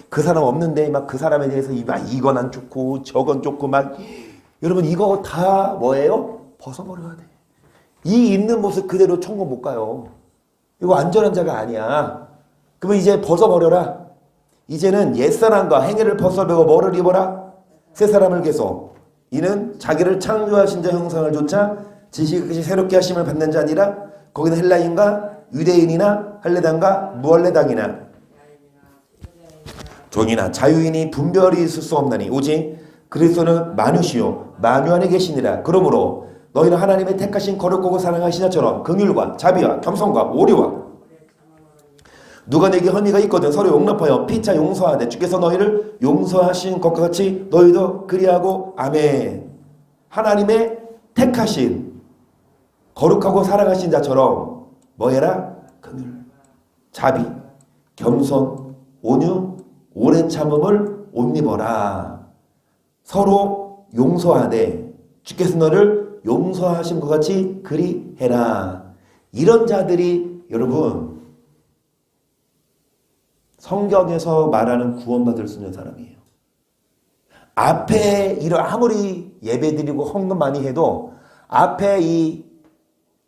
A: 그 사람 없는데 막 그 사람에 대해서 이건 안 좋고 저건 좋고 막 여러분 이거 다 뭐예요? 벗어버려야 돼. 이 있는 모습 그대로 천국 못 가요. 이거 안전한 자가 아니야. 그러면 이제 벗어버려라. 이제는 옛사람과 행위를 벗어버리고 뭐를 입어라? 새 사람을 개소. 이는 자기를 창조하신 자 형상을 조차 지식이 새롭게 하심을 받는 자 아니라 거기는 헬라인과 유대인이나 할례당과 무할례당이나 종이나 자유인이 분별이 있을 수 없나니 오직 그리스도는 만유시요 만유 안에 계시니라. 그러므로 너희는 하나님의 택하신 거룩하고 사랑하신 자처럼 긍휼과 자비와 겸손과 오류와 누가 내게 허미가 있거든 서로 용납하여 피차 용서하되 주께서 너희를 용서하신 것과 같이 너희도 그리하고. 아멘. 하나님의 택하신 거룩하고 사랑하신 자처럼 뭐 해라? 긍휼, 자비, 겸손, 온유, 오래 참음을 옷 입어라. 서로 용서하되 주께서 너를 용서하신 것 같이 그리해라. 이런 자들이 여러분 성경에서 말하는 구원받을 수 있는 사람이에요. 앞에 이런 아무리 예배드리고 헌금 많이 해도 앞에 이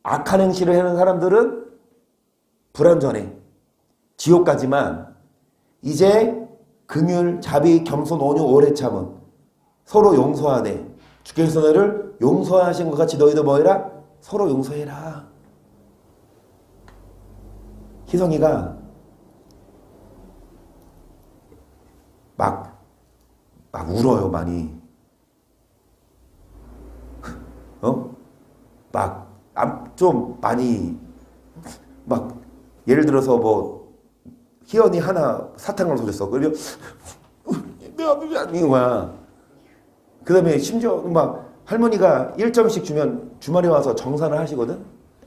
A: 악한 행실을 하는 사람들은 불완전해. 지옥 가지만 이제 긍휼, 자비, 겸손, 온유, 오래 참음 서로 용서하되 주께서 너를 용서하신 것 같이 너희도 뭐해라? 서로 용서해라. 희성이가 막 울어요, 많이. 좀 많이, 예를 들어서 희연이 하나 사탕을 쏟았어. 그러면, 내가 아닌 거야. 그 다음에 심지어 할머니가 1점씩 주면 주말에 와서 정산을 하시거든?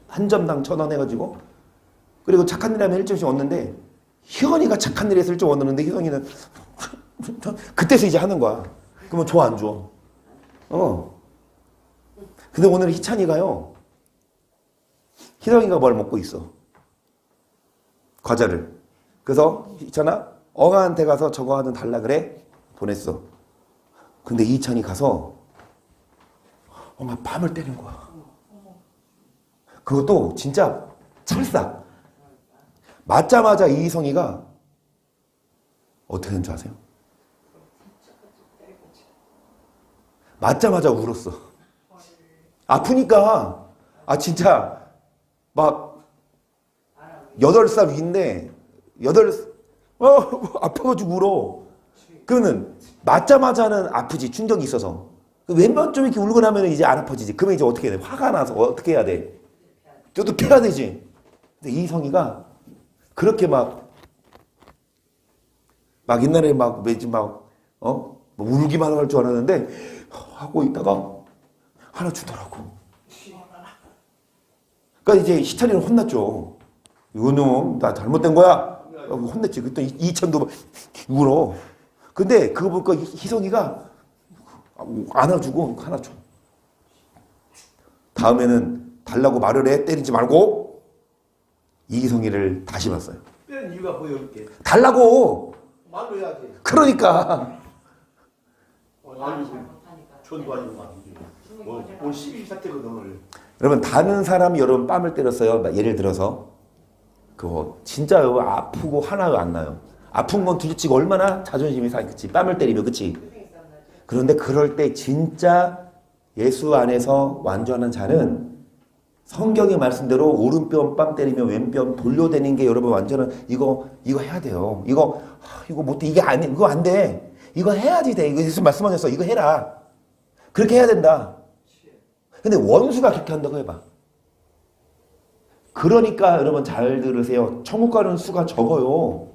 A: 한 점당 1,000원 해가지고. 그리고 착한 일 하면 1점씩 얻는데, 희연이가 착한 일 해서 1점 얻는데, 희연이는 그때서 이제 하는 거야. 그러면 줘, 안 줘? 근데 오늘 희찬이가요, 희성이가 뭘 먹고 있어? 과자를. 그래서 희찬아, 엄마한테 가서 저거 하나 달라 그래? 보냈어. 근데 희찬이 가서 엄마 뺨을 때린 거야. 그것도 진짜 찰싹. 맞자마자 이희성이가 어떻게 된 줄 아세요? 맞자마자 울었어. 아프니까. 진짜 8살 위인데 아파가지고 울어. 그러면 맞자마자는 아프지. 충격이 있어서. 왼번 좀 이렇게 울고 나면 이제 안 아파지지. 그러면 이제 어떻게 해야 돼? 화가 나서 어떻게 해야 돼? 저도 패야 되지. 근데 이성이가 그렇게 옛날에 울기만 할 줄 알았는데 하고 있다가 하나 주더라고. 그러니까 이제 희찬이는 혼났죠. 이놈 나 잘못된 거야. 혼냈지. 그랬더니 이찬도 울어. 근데 그거 보니까 희성이가 안아주고 하나 줘. 다음에는 달라고 말을 해. 때리지 말고. 이희성이를 다시 봤어요.
C: 빼는 이유가 뭐예요, 이렇게?
A: 달라고.
C: 말로 해야지.
A: 그러니까.
C: 아니고 전도 아니고 오늘 12일 사태거든 오늘.
A: 여러분 다른 사람이 여러분 뺨을 때렸어요. 예를 들어서 그거 진짜요. 아프고 화나요, 안 나요? 아픈 건 둘째치고 얼마나 자존심이 상했겠지. 뺨을 때리면, 그치? 그런데 그럴 때 진짜 예수 안에서 완전한 자는 성경의 말씀대로 오른뺨 뺨 때리면 왼뺨 돌려대는 게 여러분 완전한 이거 해야 돼요. 이거 못해. 이거 안 돼. 이거 해야지 돼. 이거 예수 말씀하셨어. 이거 해라. 그렇게 해야 된다. 근데 원수가 그렇게 한다고 해봐. 그러니까 여러분 잘 들으세요. 천국 가는 수가 적어요.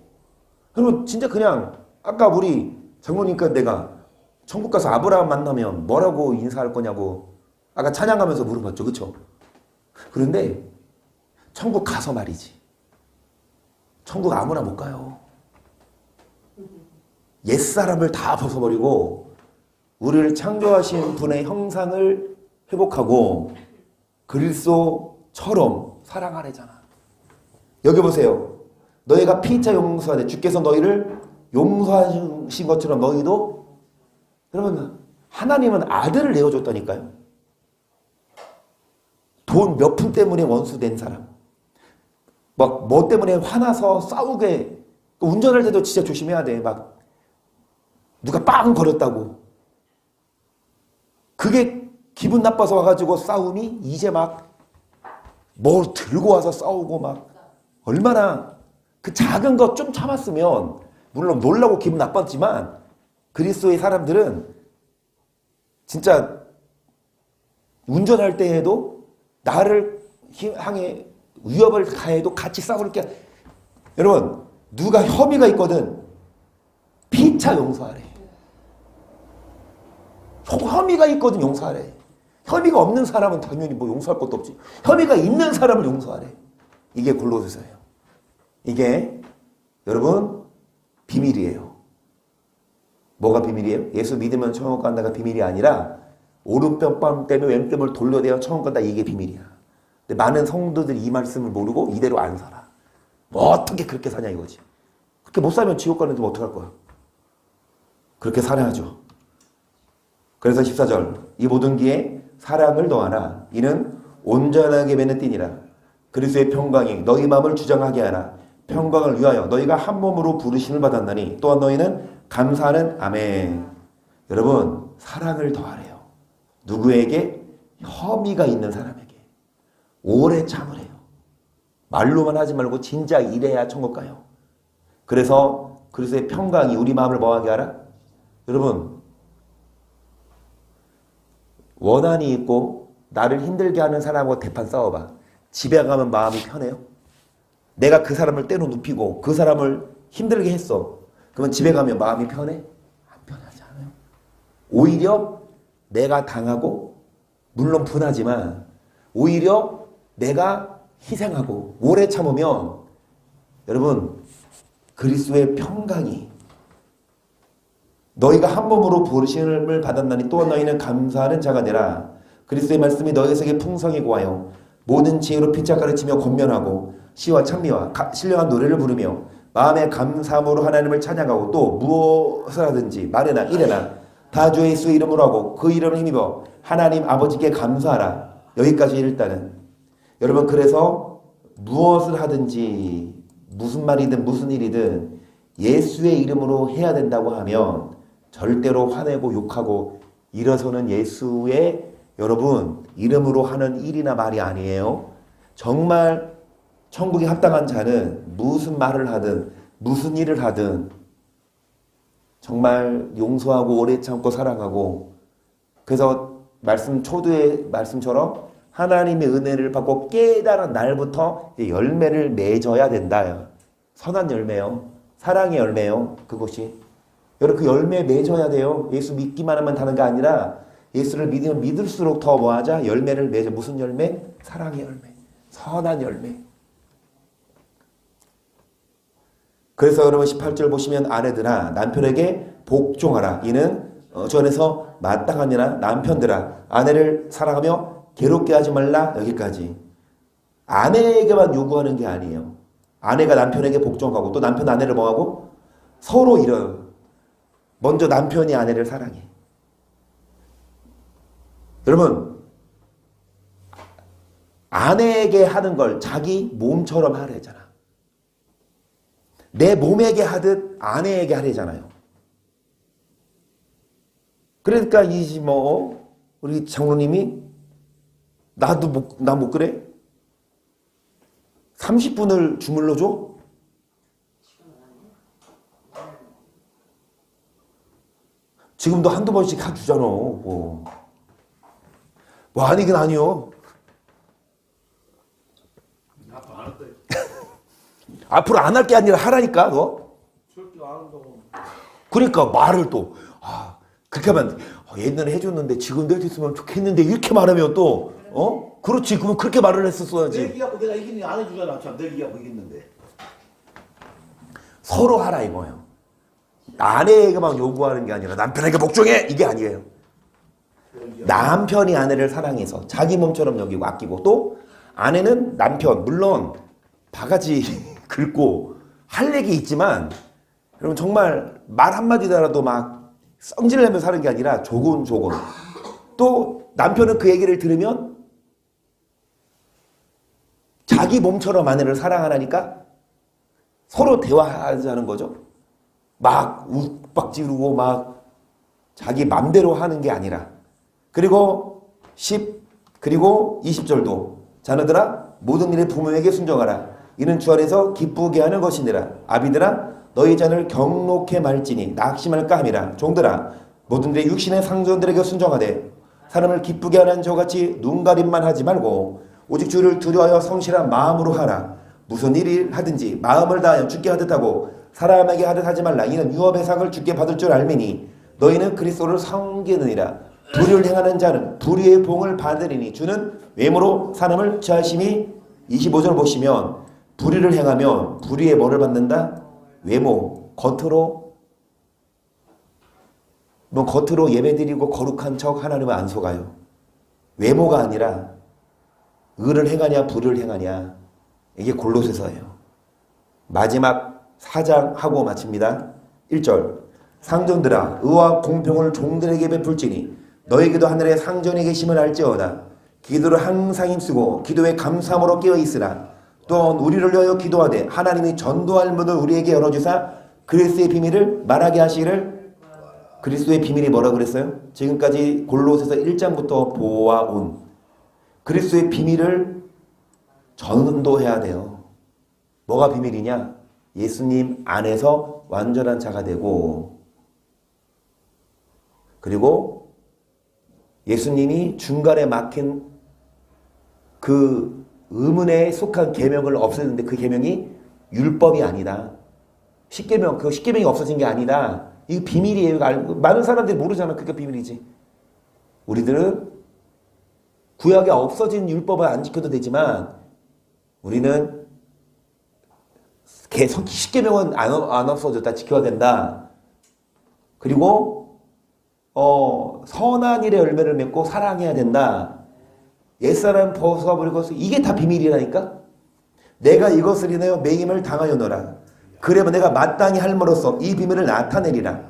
A: 그러면 진짜 그냥 아까 우리 장모님과 내가 천국 가서 아브라함 만나면 뭐라고 인사할 거냐고 아까 찬양하면서 물어봤죠. 그렇죠? 그런데 천국 가서 말이지. 천국 아무나 못 가요. 옛사람을 다 벗어버리고 우리를 창조하신 분의 형상을 회복하고 그리스도처럼 사랑하래잖아. 여기 보세요. 너희가 피차 용서하되 주께서 너희를 용서하신 것처럼 너희도. 여러분 하나님은 아들을 내어줬다니까요. 돈 몇 푼 때문에 원수 된 사람, 뭐 때문에 화나서 싸우게, 운전할 때도 진짜 조심해야 돼. 누가 빵 거렸다고 그게 기분 나빠서 와가지고 싸움이 이제 뭘 들고 와서 싸우고 얼마나 그 작은 것 좀 참았으면 물론 놀라고 기분 나빴지만 그리스도의 사람들은 진짜 운전할 때에도 나를 향해 위협을 가해도 같이 싸울 게 여러분 누가 혐의가 있거든 피차 용서하래. 혐의가 있거든 용서하래. 혐의가 없는 사람은 당연히 뭐 용서할 것도 없지. 혐의가 있는 사람을 용서하래. 이게 골로새서예요. 이게 여러분 비밀이에요. 뭐가 비밀이에요? 예수 믿으면 천국 간다가 비밀이 아니라 오른뺨 때문에 왼뺨을 돌려대어 천국 간다 이게 비밀이야. 근데 많은 성도들이 이 말씀을 모르고 이대로 안 살아. 뭐 어떻게 그렇게 사냐 이거지. 그렇게 못 살면 지옥 가는데 뭐 어떡할 거야. 그렇게 살아야죠. 그래서 14절 이 모든 기에 사랑을 더하라. 이는 온전하게 맺는 띠니라. 그리스도의 평강이 너희 마음을 주장하게 하라. 평강을 위하여 너희가 한 몸으로 부르심을 받았나니 또한 너희는 감사하는 아멘. 여러분 사랑을 더하래요. 누구에게? 혐의가 있는 사람에게. 오래 참으래요. 말로만 하지 말고 진짜 이래야 천국 가요. 그래서 그리스도의 평강이 우리 마음을 뭐하게 하라? 여러분 원한이 있고 나를 힘들게 하는 사람하고 대판 싸워봐. 집에 가면 마음이 편해요? 내가 그 사람을 때로 눕히고 그 사람을 힘들게 했어. 그러면 집에 가면 마음이 편해? 안 편하지 않아요. 오히려 내가 당하고 물론 분하지만 오히려 내가 희생하고 오래 참으면 여러분 그리스도의 평강이 너희가 한 몸으로 부르심을 받았나니 또한 너희는 감사하는 자가 되라. 그리스도의 말씀이 너희에게 풍성히 고하여 모든 지혜로 피차 가르치며 권면하고 시와 찬미와 신령한 노래를 부르며 마음의 감사함으로 하나님을 찬양하고 또 무엇을 하든지 말이나 이래나 다 주 예수의 이름으로 하고 그 이름을 힘입어 하나님 아버지께 감사하라. 여기까지 일단은 여러분 그래서 무엇을 하든지 무슨 말이든 무슨 일이든 예수의 이름으로 해야 된다고 하면 절대로 화내고 욕하고 일어서는 예수의 여러분 이름으로 하는 일이나 말이 아니에요. 정말 천국에 합당한 자는 무슨 말을 하든 무슨 일을 하든 정말 용서하고 오래 참고 사랑하고 그래서 말씀 초두의 말씀처럼 하나님의 은혜를 받고 깨달은 날부터 열매를 맺어야 된다. 선한 열매요. 사랑의 열매요. 그것이. 여러분 그 열매 맺어야 돼요. 예수 믿기만 하면 다는 게 아니라 예수를 믿으면 믿을수록 더 뭐하자? 열매를 맺어. 무슨 열매? 사랑의 열매. 선한 열매. 그래서 여러분 18절 보시면 아내들아 남편에게 복종하라. 이는 전에서 마땅하니라. 남편들아 아내를 사랑하며 괴롭게 하지 말라. 여기까지. 아내에게만 요구하는 게 아니에요. 아내가 남편에게 복종하고 또 남편 아내를 뭐하고? 서로 이런. 먼저 남편이 아내를 사랑해. 여러분 아내에게 하는 걸 자기 몸처럼 하래잖아. 내 몸에게 하듯 아내에게 하래잖아요. 그러니까 이 뭐 우리 장로님이 나 못 그래? 30분을 주물러 줘? 지금도 한두 번씩 해주잖아. 뭐 아니긴 아니요. 앞으로 안 할 게 아니라 하라니까 너. 그러니까 말을 또 그렇게 하면 옛날에 해줬는데 지금도 해줬으면 좋겠는데 이렇게 말하면 또 그렇지. 그러면 그렇게 말을 했었어야지.
C: 내기하고 내가 이기는 안 해주잖아. 참 내기하고 이겼는데.
A: 서로 하라 이거예요. 아내에게만 요구하는 게 아니라 남편에게 복종해 이게 아니에요. 남편이 아내를 사랑해서 자기 몸처럼 여기고 아끼고 또 아내는 남편 물론 바가지 긁고 할 얘기 있지만 여러분 정말 말 한마디라도 막 성질을 내면서 사는 게 아니라 조곤조곤 또 남편은 그 얘기를 들으면 자기 몸처럼 아내를 사랑하라니까 서로 대화하자는 거죠. 막 욱박 지르고 막 자기 맘대로 하는 게 아니라 그리고 10 그리고 20절도 자녀들아 모든 일에 부모에게 순종하라. 이는 주 안에서 기쁘게 하는 것이니라. 아비들아 너희 자녀를 경록해 말지니 낙심할까 함이라. 종들아 모든 데 육신의 상전들에게 순종하되 사람을 기쁘게 하는 저같이 눈가림만 하지 말고 오직 주를 두려워하여 성실한 마음으로 하라. 무슨 일을 하든지 마음을 다하여 주께 하듯 하고 사람에게 하듯 하지 말라. 이는 유업의 상을 주께 받을 줄 알미니 너희는 그리스도를 섬기느니라. 불의를 행하는 자는 불의의 봉을 받으리니 주는 외모로 사람을 취하심이. 25절 보시면 불의를 행하면 불의의 뭐를 받는다? 외모. 겉으로 뭐 겉으로 예배드리고 거룩한 척 하나님을 안 속아요. 외모가 아니라 의를 행하냐 불의를 행하냐. 이게 골로새서예요. 마지막 4장 하고 마칩니다. 1절 상전들아 의와 공평을 종들에게 베풀지니 너에게도 하늘에 상전이 계심을 알지어다. 기도를 항상 힘쓰고 기도에 감사함으로 깨어있으라. 또한 우리를 위하여 기도하되 하나님이 전도할 문을 우리에게 열어주사 그리스도의 비밀을 말하게 하시기를. 그리스도의 비밀이 뭐라 그랬어요? 지금까지 골로새서 1장부터 보아온 그리스도의 비밀을 전도해야 돼요. 뭐가 비밀이냐? 예수님 안에서 완전한 자가 되고, 그리고 예수님이 중간에 막힌 그 의문에 속한 계명을 없애는데 그 계명이 율법이 아니다. 십계명, 그 십계명이 없어진 게 아니다. 이거 비밀이에요. 많은 사람들이 모르잖아. 그게 비밀이지. 우리들은 구약에 없어진 율법을 안 지켜도 되지만 우리는 십계명은 안 없어졌다. 지켜야 된다. 그리고 선한 일의 열매를 맺고 사랑해야 된다. 옛사람 벗어버리고 이게 다 비밀이라니까. 내가 이것을 인하여 매임을 당하였노라. 그러면 내가 마땅히 할므로써 이 비밀을 나타내리라.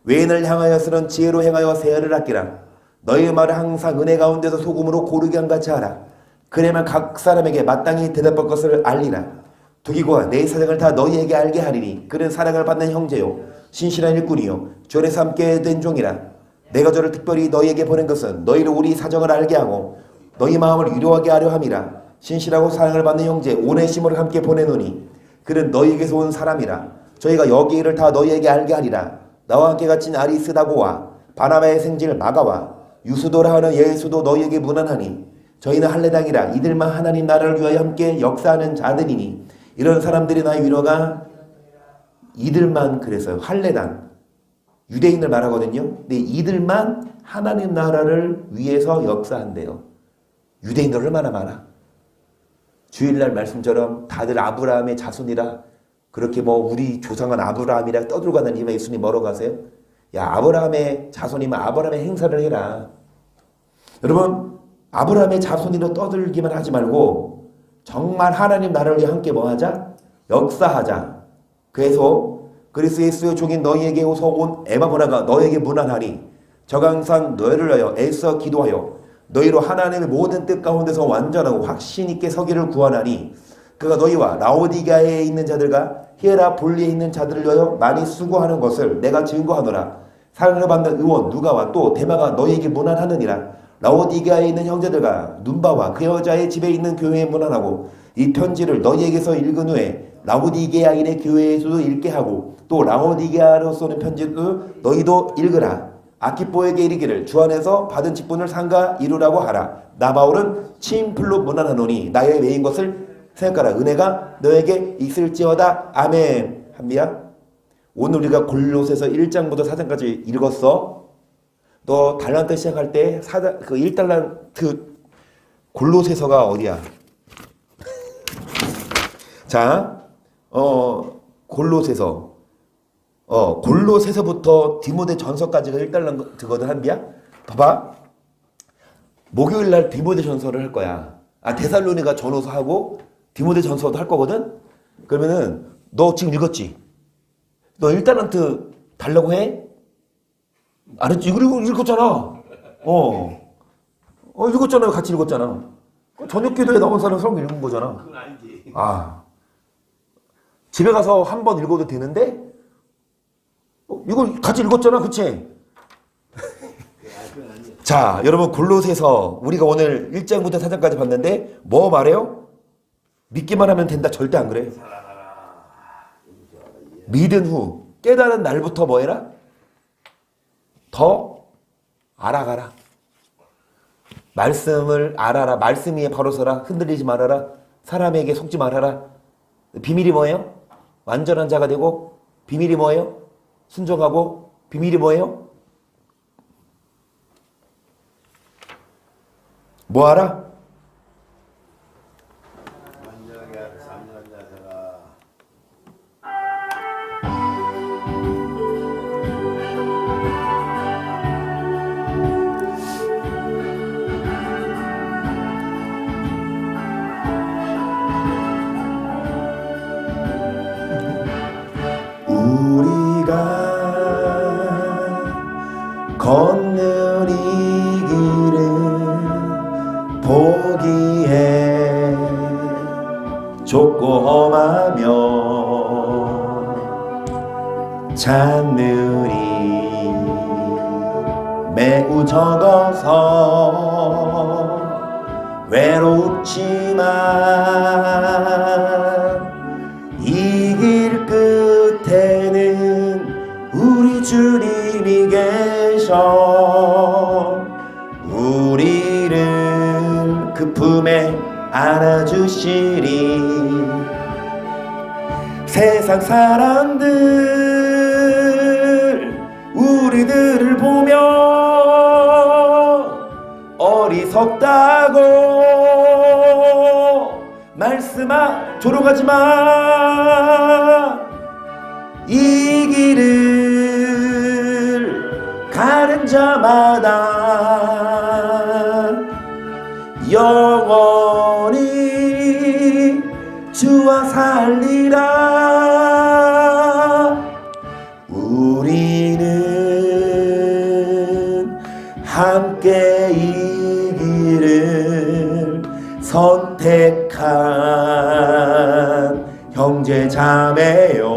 A: 외인을 향하여서는 지혜로 행하여 세혈을 아끼라. 너희 말을 항상 은혜 가운데서 소금으로 고르게 한 같이 하라. 그래야만 각 사람에게 마땅히 대답할 것을 알리라. 두기고 내 사정을 다 너희에게 알게 하리니 그는 사랑을 받는 형제요 신실한 일꾼이요 주 안에서 함께 된 종이라. 내가 저를 특별히 너희에게 보낸 것은 너희를 우리 사정을 알게 하고 너희 마음을 위로하게 하려 함이라. 신실하고 사랑을 받는 형제 오네시모를 함께 보내노니 그는 너희에게서 온 사람이라. 저희가 여기 일을 다 너희에게 알게 하리라. 나와 함께 갇힌 아리스다고와 바나바의 생질 마가와 유수도라 하는 예수도 너희에게 무난하니 저희는 할례당이라. 이들만 하나님 나라를 위하여 함께 역사하는 자들이니 이런 사람들이 나의 위로가. 이들만 그래서요. 할례당 유대인을 말하거든요. 근데 이들만 하나님 나라를 위해서 역사한대요. 유대인들 얼마나 많아. 주일날 말씀처럼 다들 아브라함의 자손이라 그렇게 뭐 우리 조상은 아브라함이라 떠들고 다니면 예수님 뭐라고 하세요? 야 아브라함의 자손이면 아브라함의 행사를 해라. 여러분 아브라함의 자손이로 떠들기만 하지 말고 정말 하나님 나라를 위해 함께 뭐하자? 역사하자. 그래서 그리스도 예수의 종인 너희에게서 온 에바보라가 너희에게 문안하니 저가 항상 너희를 위하여 애써 기도하여 너희로 하나님의 모든 뜻 가운데서 완전하고 확신 있게 서기를 구하나니 그가 너희와 라오디게아에 있는 자들과 히에라볼리에 있는 자들을 위하여 많이 수고하는 것을 내가 증거하노라. 사랑을 받는 의원 누가와 또 데마가 너희에게 문안하느니라. 라오디게아에 있는 형제들과 눈바와 그 여자의 집에 있는 교회에 문안하고 이 편지를 너희에게서 읽은 후에 라오디게아인의 교회에서도 읽게 하고 또 라오디게아로 쏘는 편지도 너희도 읽으라. 아키뽀에게 이르기를 주 안에서 받은 직분을 상가 이루라고 하라. 나 바울은 침플로 문안하노니 나의 외인 것을 생각하라. 은혜가 너에게 있을지어다. 아멘. 한비야 오늘 우리가 골로새서 1장부터 4장까지 읽었어. 너 달란트 시작할 때 그 1달란트 골로새서가 어디야? 자, 골로새서 골로새서부터 디모데 전서까지가 1달란트거든. 한비야 봐봐. 목요일날 디모데 전서를 할 거야. 데살로니가 전후서 하고 디모데 전서도 할 거거든. 그러면은 너 지금 읽었지? 너 1달란트 달라고 해? 알았지? 이거 읽었잖아. 읽었잖아요. 같이 읽었잖아. 저녁 기도에 나온 사람 성경 읽은 거잖아.
C: 그건 아니지.
A: 집에 가서 한 번 읽어도 되는데 이거 같이 읽었잖아. 그치? 자, 여러분 골로새서 우리가 오늘 1장부터 4장까지 봤는데 뭐 말해요? 믿기만 하면 된다. 절대 안 그래. 믿은 후 깨달은 날부터 뭐 해라? 더 알아가라. 말씀을 알아라. 말씀 위에 바로 서라. 흔들리지 말아라. 사람에게 속지 말아라. 비밀이 뭐예요? 완전한 자가 되고, 비밀이 뭐예요? 순종하고, 비밀이 뭐예요? 뭐 하라?
C: 완전하게 완전한 자세가
A: 우리가 걷는 이 길은 보기에 좁고 험하며 잔늘이 매우 적어서 외롭지만 이 길 끝에는 우리 주님이 계셔 우리를 그 품에 안아주시리. 세상 사람들 우리들을 보며 어리석다고 조롱하지 마. 이 길을 가는 자마다 영원히 주와 살리라. 우리는 함께 이 길을 선택한 형제 자매요.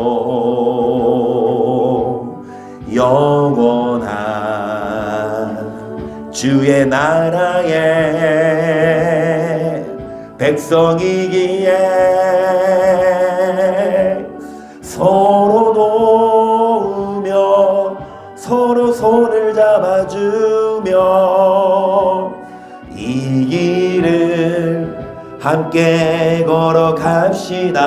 A: 영원한 주의 나라의 백성이기에 서로 도우며 서로 손을 잡아주며 이 길을 함께 걸어갑시다.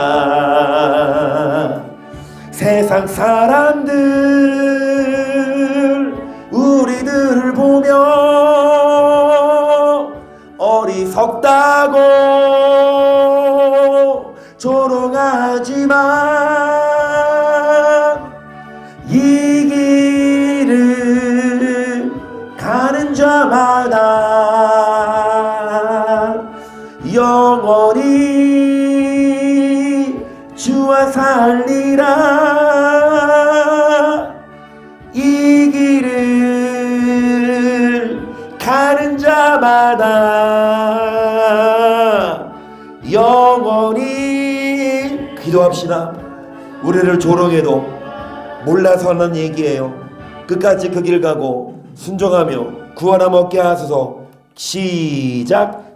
A: 세상 사람들 우리들을 보며 어리석다고 조롱하지 마. 이 길을 가는 자마다 영원히 주와 살리라. 이 길을 가는 자마다 영원히. 기도합시다. 우리를 조롱해도 몰라서 하는 얘기예요. 끝까지 그 길 가고 순종하며 구원함 얻게 하소서. 시작.